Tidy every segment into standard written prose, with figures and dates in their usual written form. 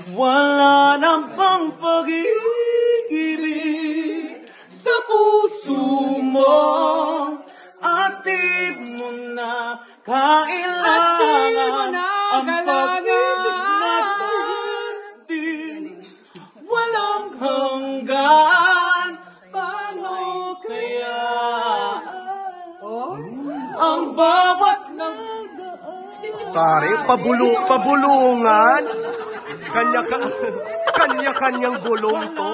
Wala nang pang pag-ibig sa puso mo. Atib mo na kailangan ang pag-ibig natin. Walang hanggan. Paano kaya ang bawat Pare, pabulungan. Kanya-kanyang bulong to.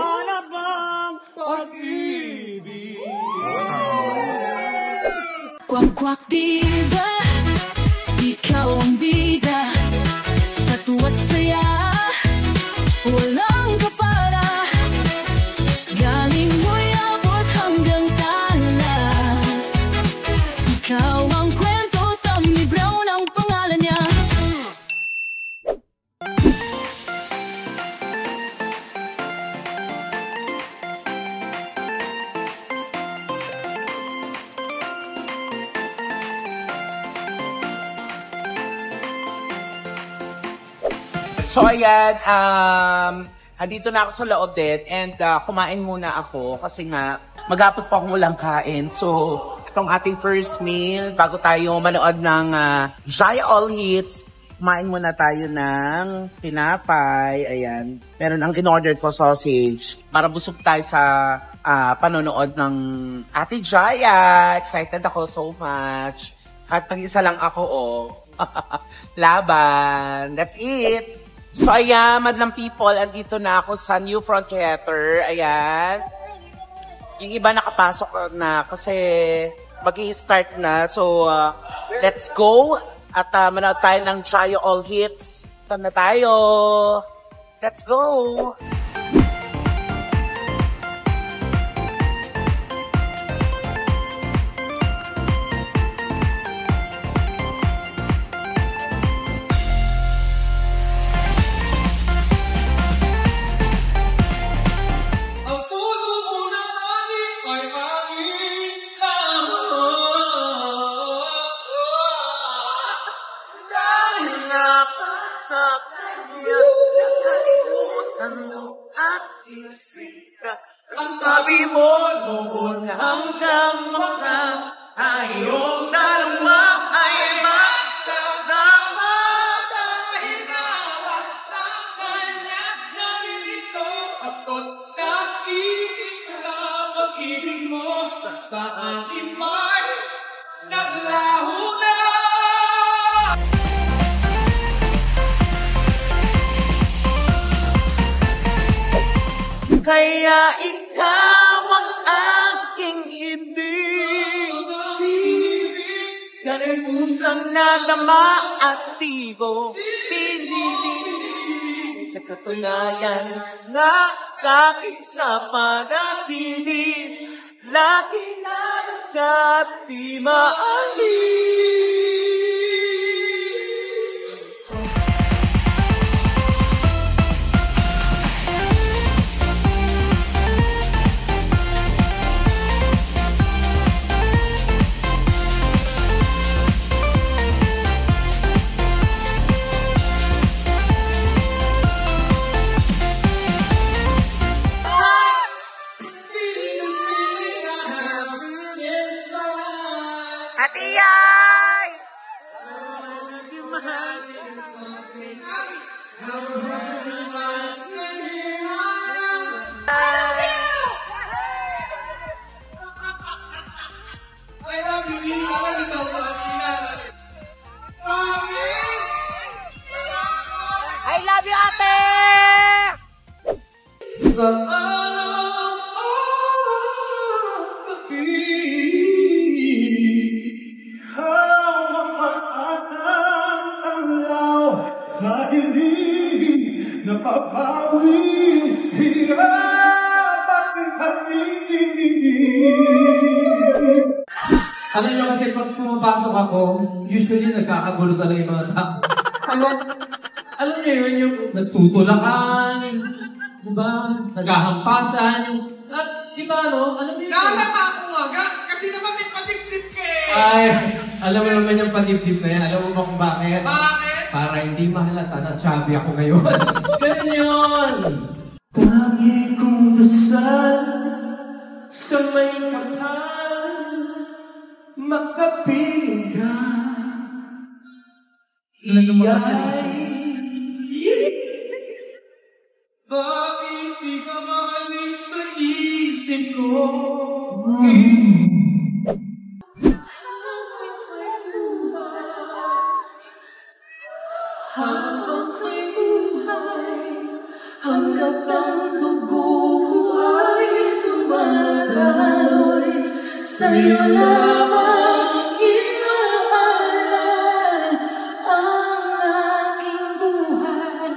Kwak-kwak diva, ikaw ang bida. Sa tuwa't saya, walang kapara. Galing mo'y abot hanggang tala. Ikaw ang kwento, Tommy Brown ang pangalan niya. So ayan, andito na ako sa loob din and kumain muna ako kasi nga maghapon pa akong walang kain. So itong ating first meal bago tayo manood ng Jaya All Hits, kumain muna tayo ng tinapay. Ayan, meron ang in-order ko sausage para busog tayo sa panonood ng Ate Jaya. Excited ako so much. At pag-isa lang ako, laban. That's it. So ayan, madlang people, andito na ako sa New Front Theater. Ayan. Yung iba nakapasok na kasi mag-i-start na. So, let's go. At manood tayo ng Jaya All Hits. Saan na tayo? Let's go! Ang sabi mo noon hanggang wakas, tayong dalawa ay magsasama. Dahil nawa sa kanya naririto ako't nag-iisa. Pag-ibig mo sa akin may naglaho na. Kaya ikaw ang aking ibig, ganun pusang nadama at tigo, pinili sa katunayan na kahit sa panatilis, lagi na di maalis. I love you, ate! Sa gabi, mapag-asang alaw sa dilig, napapawing hirap at halik. Alam nyo kasi pag pumapasok ako, usually nagkakagulo talaga yung mga tao. Alam nyo yun, yung nagtutulakan, diba? Naghahampasan, yung... At, diba, no? Alam nyo yun? Nalata ako nga, kasi naman may patiptip ka eh. Ay, alam mo naman yung patiptip na yan. Alam mo ba kung bakit? Bakit? para hindi mahalata na chubby ako ngayon. Ganun yun! Tangi kong dasal sa may kapal, makapiling ka. Bakit di ka maalis sa isip ko? Habang may buhay, hanggang ang dugo ko ay dumadaloy, sa'yo lamang inaalay ang aking buhay.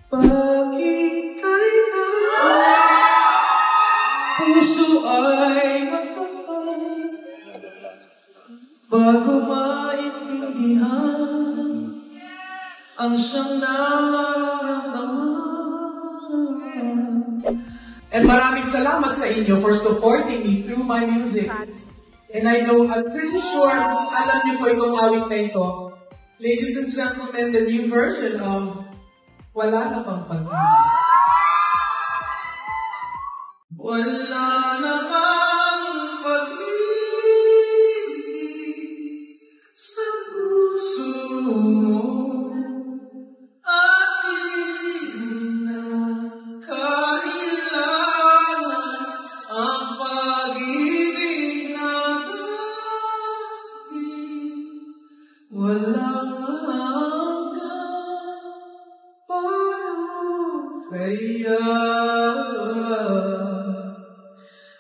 Bakit kailan puso ay masaktan bago maintindihan ang siyang nararamdaman? And maraming salamat sa inyo for supporting me through my music. And I'm pretty sure alam niyo po itong awit na ito. Ladies and gentlemen, the new version of Wala Na Bang Pag-ibig. Wala na bang pag-ibig sa puso mo at di na kailangan ang pag-ibig na dati walang hanggang kaya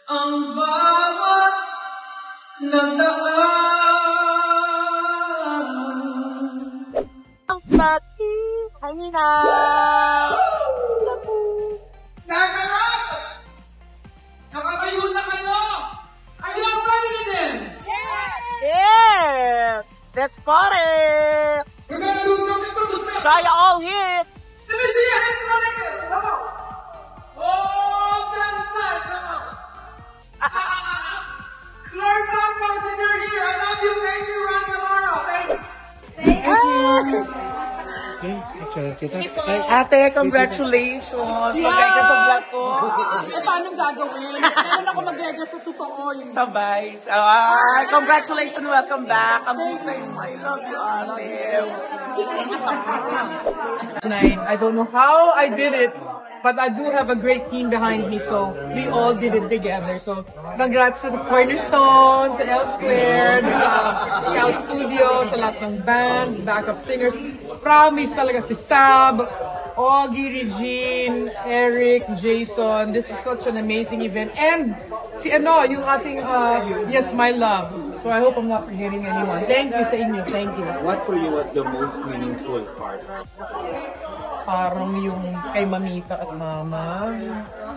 ang bawat nagdaan. Ang pati, kanina. Nakakalap! Nakatayo na kayo! Are you ready to dance? Yes! Let's party! We're gonna do something from the start. Try all here. Let me see your hands like this. Come on. Oh, stand aside. Come on. Clarissa, if you're here, I love you. Thank you, Ron Navarro. Thanks. Ate, congratulations! Magay ka sa vlog ko. Eh, paano gagawin? Kailan ako mag-ready sa totoo yun? Sabay. Congratulations, welcome back. Amazing, my love to Olive. Tonight, I don't know how I did it, but I do have a great team behind me, so we all did it together. So, congrats sa Cornerstone, sa L Squared, sa Cal Studios, sa lahat ng bands, backup singers. Promise talaga si Sab, Augie, Regine, Eric, Jason. This is such an amazing event. And si yung ating Yes, My Love. So I hope I'm not forgetting anyone. Thank you sa inyo. Thank you. What for you was the most meaningful part? Parang yung kay Mamita at Mama.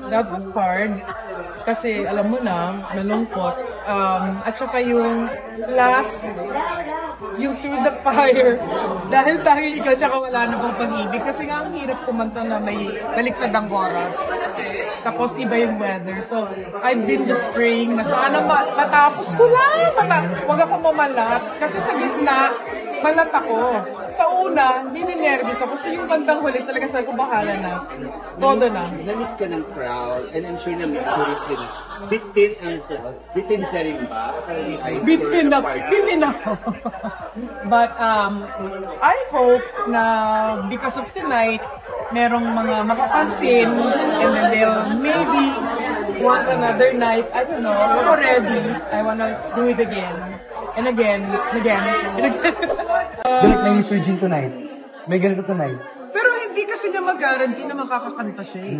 That was hard. Kasi alam mo na, malungkot. At saka yung last, yung Through the Fire. Dahil tayo ikaw tsaka wala na bang pag-ibig. Kasi nga ang hirap kumanta na may baliktad ang oras. Tapos iba yung weather. So, I've been just praying na sana matapos ko lang. Huwag ako mamalat. Kasi sa gitna, malat ako. Sa una, nininervous ako. So yung bandang huli talaga sabi ko, bahala na. Todo na. Na-miss ka ng crowd and I'm sure na-miss ko rin. Bitin ka rin ba? Bitin ako. But I hope na because of tonight, merong mga makapansin and then they'll maybe want another night. I don't know. I'm ready. I wanna do it again. And again, and again, and again. Direct na Miss Regine tonight. May ganito tonight. Pero hindi kasi niya mag-guarantee na makakakanta siya eh.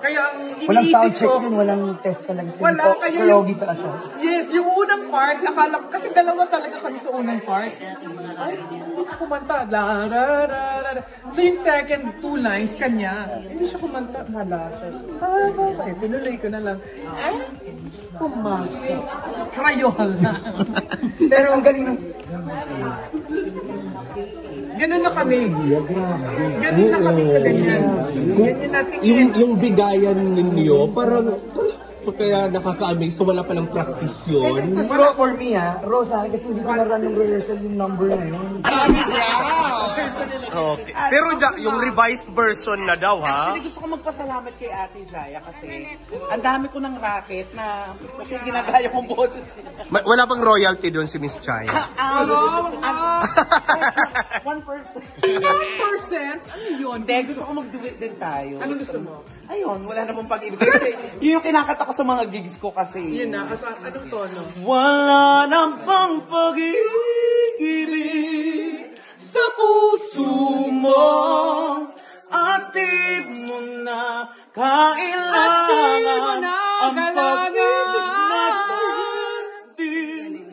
Kaya ang Walang iniisip sound check ko, yun, walang test talaga. wala, kaya Sorogi talaga siya. yes, yung unang part, akala ko, kasi dalawa talaga kami sa unang part. Ay, hindi ko kumanta. La, ra, ra, ra, ra. So yung second 2 lines, kanya. Hindi siya kumanta. Wala siya. Okay, tinuloy ko na lang. Ay, pumasok. Crayola. Pero ang galing ng... Ganun na kami. Ganun na kami kaganyan. Ganyan natin Yung bigayan ninyo, parang kaya nakaka-amaze. So wala palang practice yun. Ito raw for me Rosa, kasi hindi ko na-run yung rehearsal yung number na yun. Okay. Pero yung revised version na daw, ha? Actually, gusto ko magpasalamat kay Ate Jaya kasi ang dami ko ng racket na kasi ginagaya kong boses. Wala bang royalty doon si Miss Chai? 1%. 1%. 1%? Ano yun? Hindi, gusto ko mag-duet din tayo. Anong gusto mo? Ayun, wala namang pag-ibig. Kasi yun yung kinakanta ko sa mga gigs ko kasi. Yun na, anong tono? Wala nang pang pag-ibig sa puso mo. Atib mo na kailangan ang pag-ibig natin.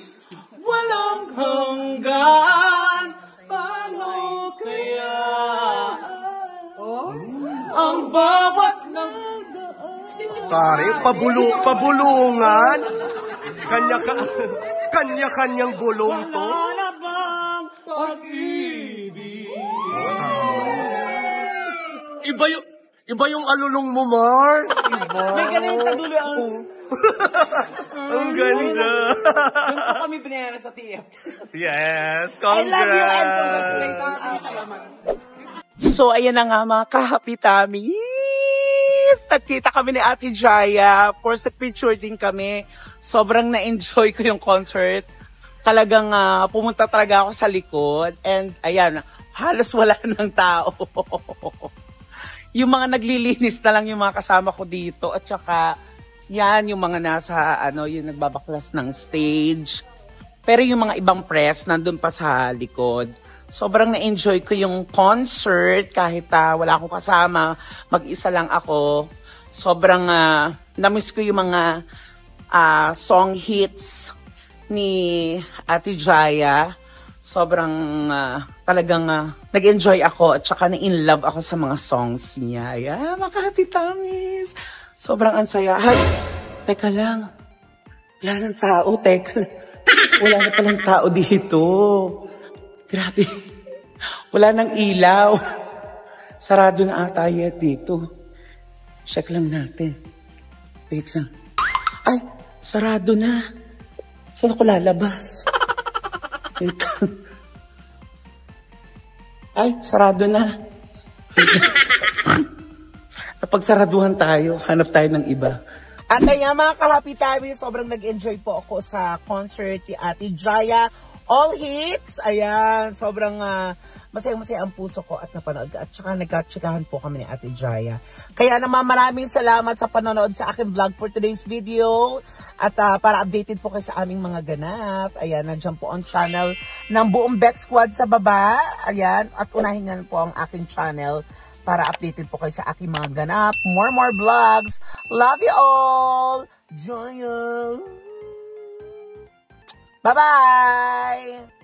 Walang hanggan, paano kaya ang bawat Pare, pabulungan. Kanya-kanyang bulong to. wala na bang pag-ibig? Iba yung alulong mo, Mars. Iba. May ganun sa dulo ang... Ang ganda. Doon po kami binayara sa TF. Yes, I love you and congratulations. So, ayan na nga mga kahapitamis. Nagkita kami ni Ate Jaya. For sa picture din kami. Sobrang na-enjoy ko yung concert. Talagang pumunta talaga ako sa likod. And ayan, halos wala ng tao. Yung mga naglilinis na lang yung mga kasama ko dito. At saka, yan, yung mga nasa, yung nagbabaklas ng stage. Pero yung mga ibang press, nandun pa sa likod. Sobrang na-enjoy ko yung concert kahit wala akong kasama, mag-isa lang ako. Sobrang na-miss ko yung mga song hits ni Ate Jaya. Sobrang talagang nag-enjoy ako at saka na-in love ako sa mga songs niya. Yeah, mga kapitamis. Sobrang ansaya. Ay, teka lang. Wala ng tao, teka lang. Wala na palang tao dito. Grabe. Wala nang ilaw. Sarado na ata yet dito. Check lang natin. Wait lang. Ay, sarado na. Saan ako lalabas? Wait. Ay, sarado na. Napagsaraduhan tayo. Hanap tayo ng iba. At ayan mga ka-happy sobrang nag-enjoy po ako sa concert ni Ate Jaya. All hits, ayan, sobrang masayang-masaya ang puso ko at napanood. At saka nagkatsikahan po kami ni Ate Jaya. Kaya naman maraming salamat sa panonood sa aking vlog for today's video. At para updated po kayo sa aming mga ganap. Ayan, nandiyan po ang channel ng buong Bex Squad sa baba. Ayan, at unahin nyo po ang aking channel para updated po kayo sa aking mga ganap. More vlogs. Love you all! Joy! Bye-bye!